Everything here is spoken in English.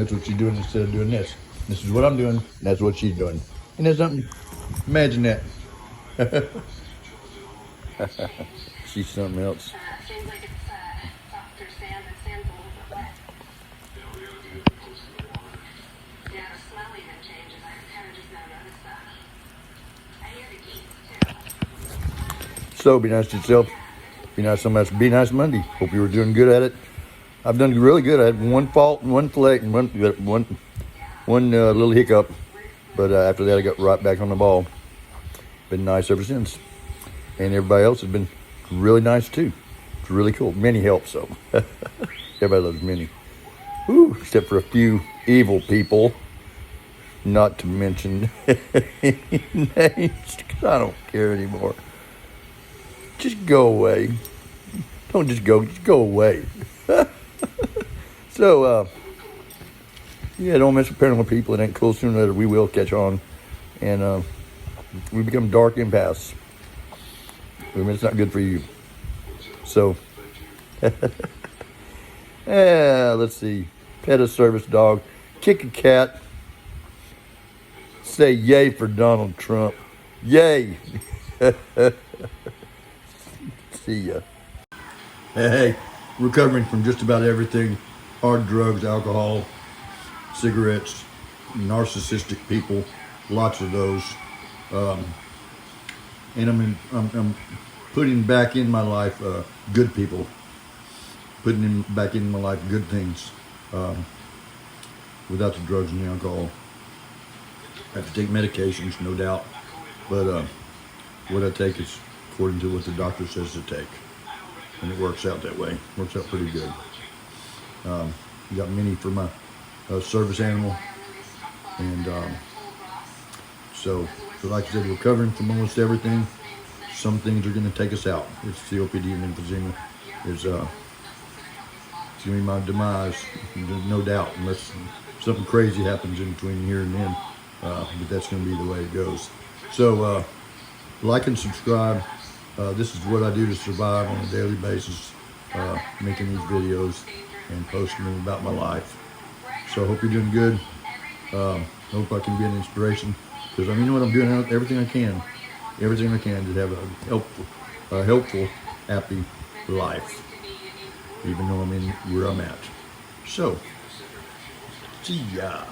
That's what she's doing instead of doing this. This is what I'm doing. That's what she's doing. And there's something. Imagine that. She's something else. Seems like it's softer sand. The sand's a little bit wet. Yeah, the smell even changes. I kind of just now noticed that. I hear the geese too. So be nice to yourself. Be nice so much. Be nice Monday. Hope you were doing good at it. I've done really good. I had one fault and one flake and one little hiccup. But after that, I got right back on the ball. Been nice ever since. And everybody else has been really nice too. It's really cool. Minnie helps, so everybody loves Minnie. Woo, except for a few evil people. Not to mention names, because I don't care anymore. Just go away. Don't just go away. So, yeah, don't mess with paranormal people. It ain't cool. Sooner or later, we will catch on. And we become dark empaths. I mean, it's not good for you. So, yeah, let's see. Pet a service dog. Kick a cat. Say yay for Donald Trump. Yay. See ya. Hey, recovering from just about everything. Hard drugs, alcohol, cigarettes, narcissistic people, lots of those. And I'm putting back in my life good people, putting back in my life good things without the drugs and the alcohol. I have to take medications, no doubt, but what I take is according to what the doctor says to take, and it works out that way. Works out pretty good. Got Minnie for my service animal, and so like I said, recovering from almost everything. Some things are going to take us out. It's COPD and emphysema. It's going to be my demise, no doubt, unless something crazy happens in between here and then. But that's going to be the way it goes. So like and subscribe. This is what I do to survive on a daily basis, making these videos and posting them about my life. So I hope you're doing good. Hope I can be an inspiration, because I mean, you know what, I'm doing everything I can to have a helpful, happy life, even though I'm in where I'm at. So, see ya.